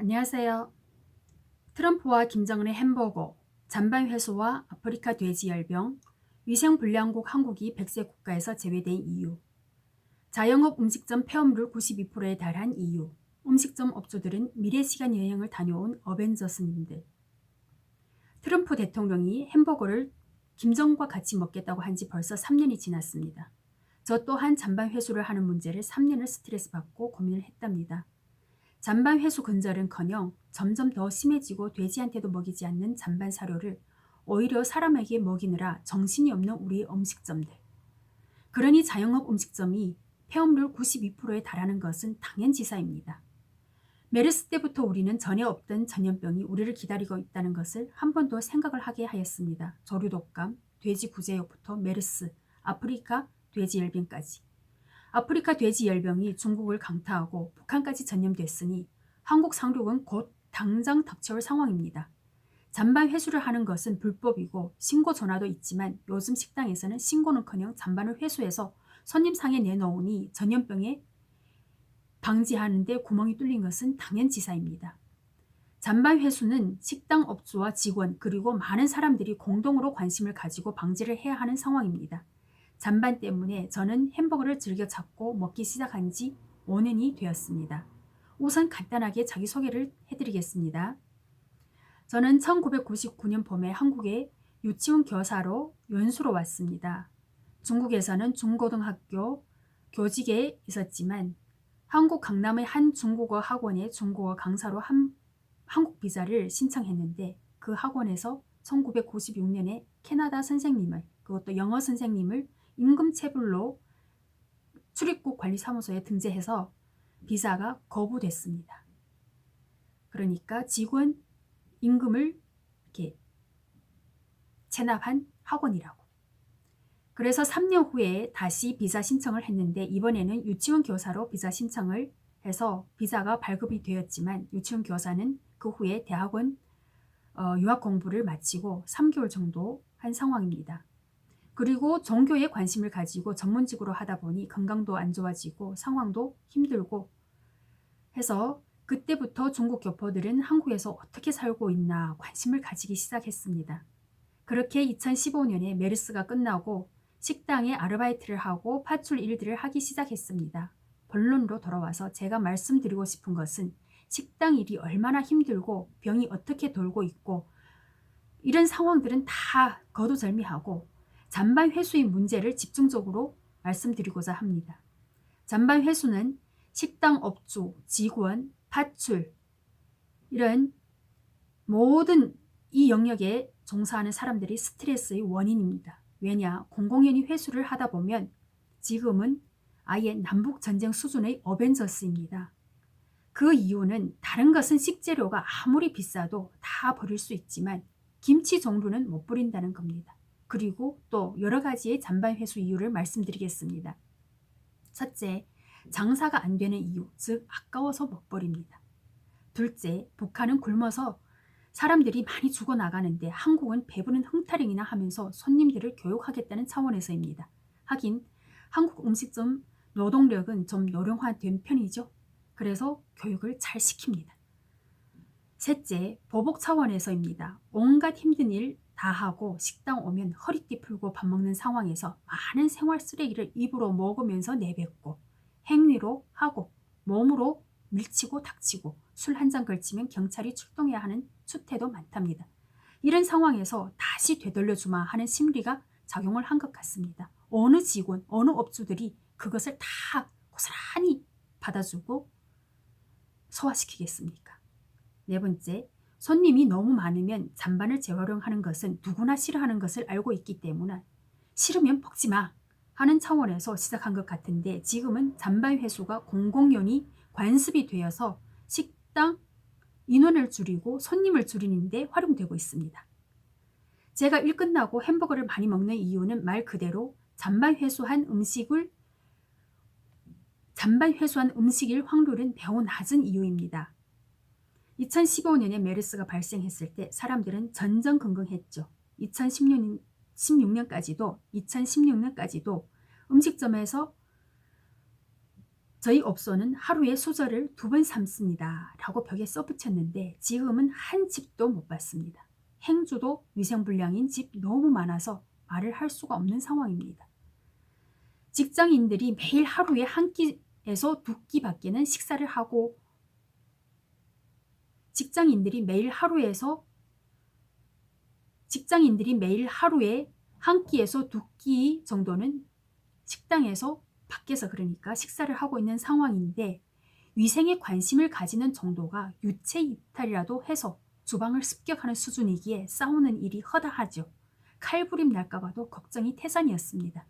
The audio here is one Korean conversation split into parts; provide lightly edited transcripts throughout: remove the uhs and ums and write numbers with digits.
안녕하세요. 트럼프와 김정은의 햄버거, 잔반 회수와 아프리카 돼지 열병, 위생 불량국 한국이 100세 국가에서 제외된 이유, 자영업 음식점 폐업률 92%에 달한 이유, 음식점 업주들은 미래시간 여행을 다녀온 어벤져스님들, 트럼프 대통령이 햄버거를 김정은과 같이 먹겠다고 한 지 벌써 3년이 지났습니다. 저 또한 잔반 회수를 하는 문제를 3년을 스트레스 받고 고민을 했답니다. 잔반 회수 근절은커녕 점점 더 심해지고 돼지한테도 먹이지 않는 잔반 사료를 오히려 사람에게 먹이느라 정신이 없는 우리 음식점들. 그러니 자영업 음식점이 폐업률 92%에 달하는 것은 당연지사입니다. 메르스 때부터 우리는 전에 없던 전염병이 우리를 기다리고 있다는 것을 한 번 더 생각을 하게 하였습니다. 조류독감, 돼지 구제역부터 메르스, 아프리카 돼지 열병까지. 아프리카 돼지 열병이 중국을 강타하고 북한까지 전염됐으니 한국 상륙은 곧 당장 닥쳐올 상황입니다. 잔반 회수를 하는 것은 불법이고 신고 전화도 있지만 요즘 식당에서는 신고는커녕 잔반을 회수해서 손님 상에 내놓으니 전염병에 방지하는 데 구멍이 뚫린 것은 당연지사입니다. 잔반 회수는 식당 업주와 직원 그리고 많은 사람들이 공동으로 관심을 가지고 방지를 해야 하는 상황입니다. 잔반 때문에 저는 햄버거를 즐겨 찾고 먹기 시작한 지 5년이 되었습니다. 우선 간단하게 자기소개를 해드리겠습니다. 저는 1999년 봄에 한국에 유치원 교사로 연수로 왔습니다. 중국에서는 중고등학교 교직에 있었지만 한국 강남의 한 중국어 학원에 중국어 강사로 한국 비자를 신청했는데 그 학원에서 1996년에 캐나다 선생님을 그것도 영어 선생님을 임금체불로 출입국 관리사무소에 등재해서 비자가 거부됐습니다. 그러니까 직원 임금을 이렇게 체납한 학원이라고. 그래서 3년 후에 다시 비자 신청을 했는데 이번에는 유치원 교사로 비자 신청을 해서 비자가 발급이 되었지만 유치원 교사는 그 후에 대학원 유학 공부를 마치고 3개월 정도 한 상황입니다. 그리고 종교에 관심을 가지고 전문직으로 하다 보니 건강도 안 좋아지고 상황도 힘들고 해서 그때부터 중국 교포들은 한국에서 어떻게 살고 있나 관심을 가지기 시작했습니다. 그렇게 2015년에 메르스가 끝나고 식당에 아르바이트를 하고 파출 일들을 하기 시작했습니다. 본론으로 돌아와서 제가 말씀드리고 싶은 것은 식당 일이 얼마나 힘들고 병이 어떻게 돌고 있고 이런 상황들은 다 거두절미하고 잔반 회수의 문제를 집중적으로 말씀드리고자 합니다. 잔반 회수는 식당 업주, 직원, 파출 이런 모든 이 영역에 종사하는 사람들이 스트레스의 원인입니다. 왜냐? 공공연히 회수를 하다 보면 지금은 아예 남북전쟁 수준의 어벤져스입니다. 그 이유는 다른 것은 식재료가 아무리 비싸도 다 버릴 수 있지만 김치 종류는 못 버린다는 겁니다. 그리고 또 여러 가지의 잔반 회수 이유를 말씀드리겠습니다. 첫째, 장사가 안 되는 이유, 즉 아까워서 못 버립니다. 둘째, 북한은 굶어서 사람들이 많이 죽어나가는데 한국은 배부른 흥타령이나 하면서 손님들을 교육하겠다는 차원에서입니다. 하긴 한국 음식점 노동력은 좀 노령화된 편이죠. 그래서 교육을 잘 시킵니다. 셋째, 보복 차원에서입니다. 온갖 힘든 일 다 하고 식당 오면 허리띠 풀고 밥 먹는 상황에서 많은 생활 쓰레기를 입으로 먹으면서 내뱉고 행위로 하고 몸으로 밀치고 닥치고 술 한 잔 걸치면 경찰이 출동해야 하는 추태도 많답니다. 이런 상황에서 다시 되돌려주마 하는 심리가 작용을 한 것 같습니다. 어느 직원, 어느 업주들이 그것을 다 고스란히 받아주고 소화시키겠습니까? 네 번째, 손님이 너무 많으면 잔반을 재활용하는 것은 누구나 싫어하는 것을 알고 있기 때문에 싫으면 먹지 마 하는 차원에서 시작한 것 같은데 지금은 잔반 회수가 공공연히 관습이 되어서 식당 인원을 줄이고 손님을 줄이는데 활용되고 있습니다. 제가 일 끝나고 햄버거를 많이 먹는 이유는 말 그대로 잔반 회수한 음식일 확률은 매우 낮은 이유입니다. 2015년에 메르스가 발생했을 때 사람들은 전전긍긍했죠. 2016년까지도 음식점에서 저희 업소는 하루에 수저를 2번 삶습니다 라고 벽에 써붙였는데 지금은 한 집도 못 봤습니다. 행주도 위생불량인 집 너무 많아서 말을 할 수가 없는 상황입니다. 직장인들이 매일 하루에 한 끼에서 2끼밖에는 식사를 하고 직장인들이 매일 하루에 한 끼에서 2끼 정도는 식당에서 밖에서 그러니까 식사를 하고 있는 상황인데 위생에 관심을 가지는 정도가 유체 이탈이라도 해서 주방을 습격하는 수준이기에 싸우는 일이 허다하죠. 칼부림 날까봐도 걱정이 태산이었습니다.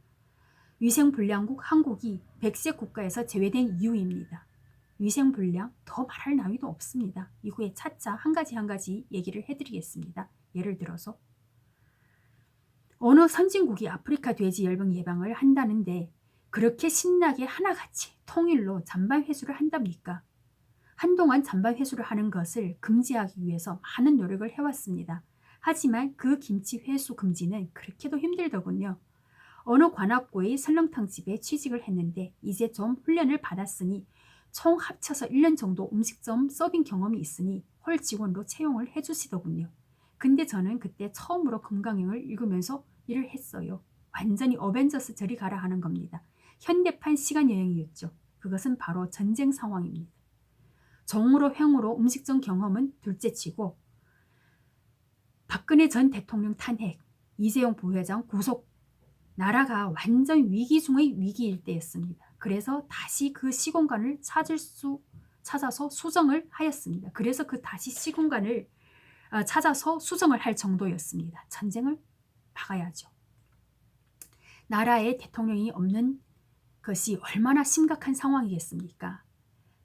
위생불량국 한국이 100세 국가에서 제외된 이유입니다. 위생불량 더 말할 나위도 없습니다. 이후에 차차 한 가지 얘기를 해드리겠습니다. 예를 들어서 어느 선진국이 아프리카 돼지 열병 예방을 한다는데 그렇게 신나게 하나같이 통일로 잔반 회수를 한답니까? 한동안 잔반 회수를 하는 것을 금지하기 위해서 많은 노력을 해왔습니다. 하지만 그 김치 회수 금지는 그렇게도 힘들더군요. 어느 관악구의 설렁탕집에 취직을 했는데 이제 좀 훈련을 받았으니 총 합쳐서 1년 정도 음식점 서빙 경험이 있으니 홀 직원으로 채용을 해주시더군요. 근데 저는 그때 처음으로 금강경을 읽으면서 일을 했어요. 완전히 어벤져스 저리 가라 하는 겁니다. 현대판 시간여행이었죠. 그것은 바로 전쟁 상황입니다. 정으로 횡으로 음식점 경험은 둘째치고 박근혜 전 대통령 탄핵, 이재용 부회장 구속, 나라가 완전 위기 중의 위기일 때였습니다. 그래서 다시 그 시공간을 찾아서 수정을 하였습니다. 그래서 그 다시 시공간을 찾아서 수정을 할 정도였습니다. 전쟁을 막아야죠. 나라에 대통령이 없는 것이 얼마나 심각한 상황이겠습니까?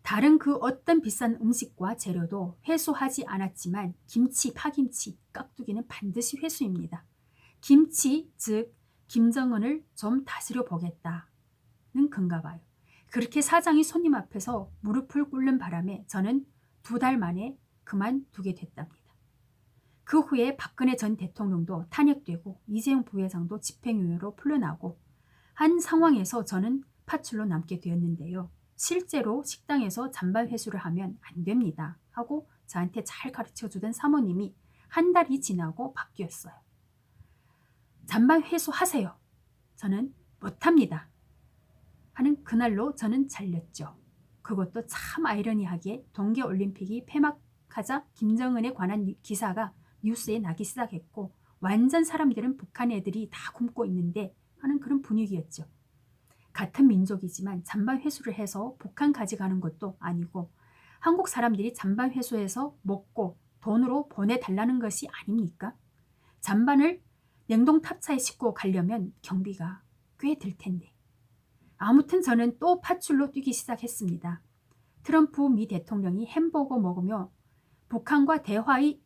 다른 그 어떤 비싼 음식과 재료도 회수하지 않았지만 김치, 파김치, 깍두기는 반드시 회수입니다. 김치, 즉 김정은을 좀 다스려 보겠다는 건가 봐요. 그렇게 사장이 손님 앞에서 무릎을 꿇는 바람에 저는 2달 만에 그만두게 됐답니다. 그 후에 박근혜 전 대통령도 탄핵되고 이재용 부회장도 집행유예로 풀려나고 한 상황에서 저는 파출로 남게 되었는데요. 실제로 식당에서 잔반 회수를 하면 안 됩니다 하고 저한테 잘 가르쳐주던 사모님이 한 달이 지나고 바뀌었어요. 잔반 회수하세요. 저는 못합니다 하는 그날로 저는 잘렸죠. 그것도 참 아이러니하게 동계올림픽이 폐막하자 김정은에 관한 기사가 뉴스에 나기 시작했고 완전 사람들은 북한 애들이 다 굶고 있는데 하는 그런 분위기였죠. 같은 민족이지만 잔반 회수를 해서 북한 가져가는 것도 아니고 한국 사람들이 잔반 회수해서 먹고 돈으로 보내달라는 것이 아닙니까? 잔반을 냉동 탑차에 싣고 가려면 경비가 꽤 들 텐데. 아무튼 저는 또 파출로 뛰기 시작했습니다. 트럼프 미 대통령이 햄버거 먹으며 북한과 대화할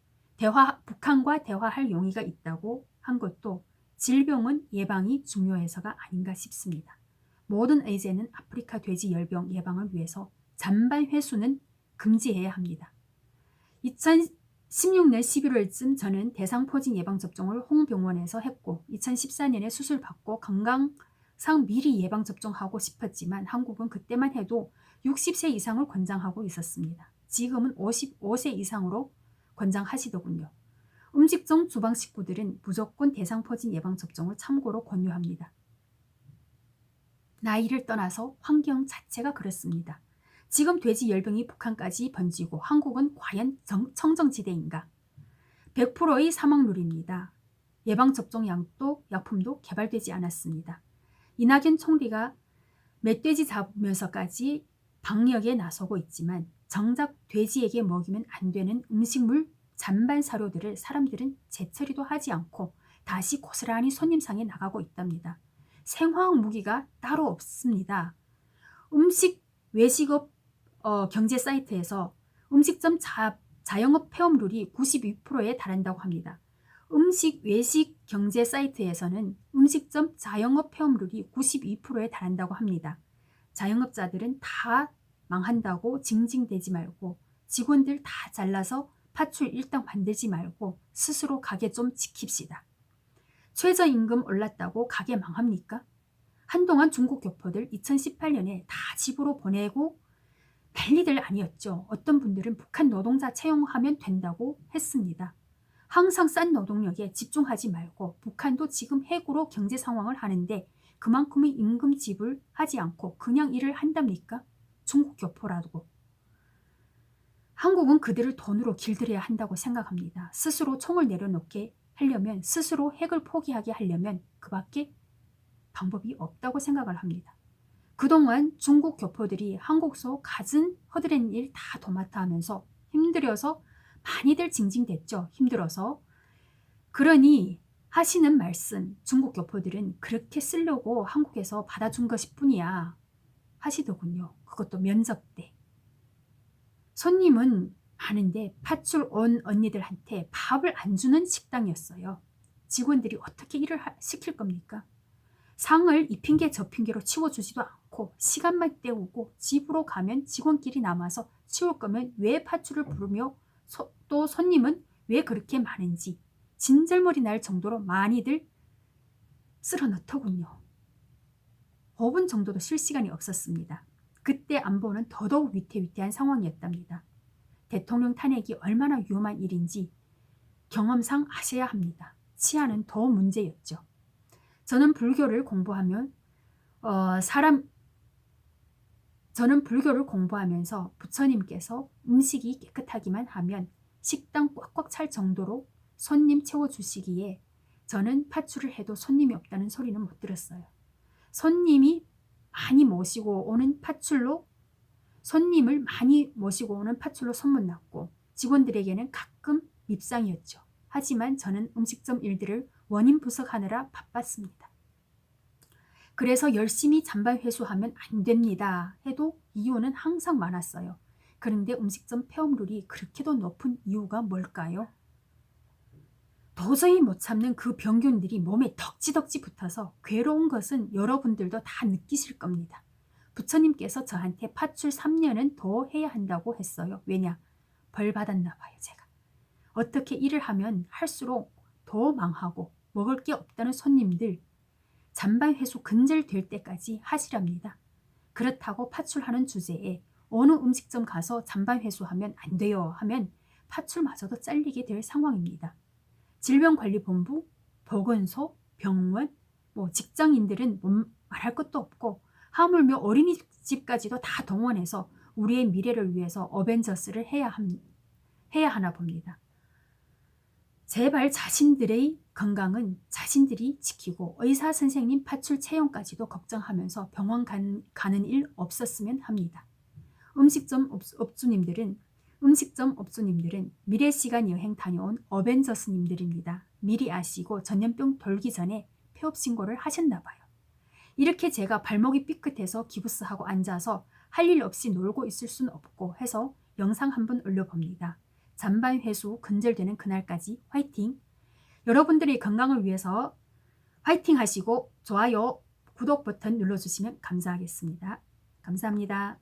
용의가 있다고 한 것도 질병은 예방이 중요해서가 아닌가 싶습니다. 모든 의제는 아프리카 돼지 열병 예방을 위해서 잔반 회수는 금지해야 합니다. 2016년 11월쯤 저는 대상포진 예방접종을 홍병원에서 했고 2014년에 수술받고 건강상 미리 예방접종하고 싶었지만 한국은 그때만 해도 60세 이상을 권장하고 있었습니다. 지금은 55세 이상으로 권장하시더군요. 음식점 주방 식구들은 무조건 대상포진 예방접종을 참고로 권유합니다. 나이를 떠나서 환경 자체가 그렇습니다. 지금 돼지 열병이 북한까지 번지고 한국은 과연 청정지대인가? 100%의 사망률입니다. 예방접종 약품도 개발되지 않았습니다. 이낙연 총리가 멧돼지 잡으면서까지 방역에 나서고 있지만 정작 돼지에게 먹이면 안 되는 음식물 잔반 사료들을 사람들은 재처리도 하지 않고 다시 고스란히 손님상에 나가고 있답니다. 생화학 무기가 따로 없습니다. 음식 외식업 경제 사이트에서 음식점 자영업 폐업률이 92%에 달한다고 합니다. 음식 외식 경제 사이트에서는 음식점 자영업 폐업률이 92%에 달한다고 합니다. 자영업자들은 다 망한다고 징징대지 말고 직원들 다 잘라서 파출 일당 만들지 말고 스스로 가게 좀 지킵시다. 최저임금 올랐다고 가게 망합니까? 한동안 중국 교포들 2018년에 다 집으로 보내고 난리들 아니었죠. 어떤 분들은 북한 노동자 채용하면 된다고 했습니다. 항상 싼 노동력에 집중하지 말고 북한도 지금 핵으로 경제 상황을 하는데 그만큼의 임금 지불하지 않고 그냥 일을 한답니까? 중국 교포라고. 한국은 그들을 돈으로 길들여야 한다고 생각합니다. 스스로 총을 내려놓게 하려면, 스스로 핵을 포기하게 하려면 그밖에 방법이 없다고 생각을 합니다. 그동안 중국 교포들이 한국서 갖은 허드렛 일 다 도맡아 하면서 힘들어서 많이들 징징댔죠. 힘들어서. 그러니 하시는 말씀, 중국 교포들은 그렇게 쓰려고 한국에서 받아준 것일 뿐이야 하시더군요. 그것도 면접 때. 손님은 많은데 팥줄 온 언니들한테 밥을 안 주는 식당이었어요. 직원들이 어떻게 일을 시킬 겁니까? 상을 이 핑계 저 핑계로 치워주지도 않고 시간만 때우고 집으로 가면 직원끼리 남아서 치울 거면 왜 팥줄을 부르며 또 손님은 왜 그렇게 많은지 진절머리 날 정도로 많이들 쓸어넣더군요. 5분 정도도 쉴 시간이 없었습니다. 그때 안보는 더더욱 위태위태한 상황이었답니다. 대통령 탄핵이 얼마나 위험한 일인지 경험상 아셔야 합니다. 치안은 더 문제였죠. 저는 불교를 공부하면서 부처님께서 음식이 깨끗하기만 하면 식당 꽉꽉 찰 정도로 손님 채워주시기에 저는 팥줄을 해도 손님이 없다는 소리는 못 들었어요. 손님을 많이 모시고 오는 팥줄로 소문났고 직원들에게는 가끔 밉상이었죠. 하지만 저는 음식점 일들을 원인 분석하느라 바빴습니다. 그래서 열심히 잔반 회수하면 안 됩니다 해도 이유는 항상 많았어요. 그런데 음식점 폐업률이 그렇게도 높은 이유가 뭘까요? 도저히 못 참는 그 병균들이 몸에 덕지덕지 붙어서 괴로운 것은 여러분들도 다 느끼실 겁니다. 부처님께서 저한테 팥줄 3년은 더 해야 한다고 했어요. 왜냐? 벌 받았나 봐요, 제가. 어떻게 일을 하면 할수록 더 망하고 먹을 게 없다는 손님들 잔반 회수 근절될 때까지 하시랍니다. 그렇다고 팥줄하는 주제에 어느 음식점 가서 잔반 회수하면 안 돼요 하면 팥줄마저도 잘리게 될 상황입니다. 질병관리본부, 보건소, 병원, 직장인들은 말할 것도 없고 하물며 어린이집까지도 다 동원해서 우리의 미래를 위해서 어벤져스를 해야 하나 봅니다. 제발 자신들의 건강은 자신들이 지키고 의사 선생님 팥줄 채용까지도 걱정하면서 병원 가는 일 없었으면 합니다. 음식점 업주님들은 미래시간 여행 다녀온 어벤져스님들입니다. 미리 아시고 전염병 돌기 전에 폐업 신고를 하셨나 봐요. 이렇게 제가 발목이 삐끗해서 기부스하고 앉아서 할 일 없이 놀고 있을 순 없고 해서 영상 한번 올려봅니다. 잔반 회수 근절되는 그날까지 화이팅! 여러분들의 건강을 위해서 화이팅 하시고 좋아요, 구독 버튼 눌러주시면 감사하겠습니다. 감사합니다.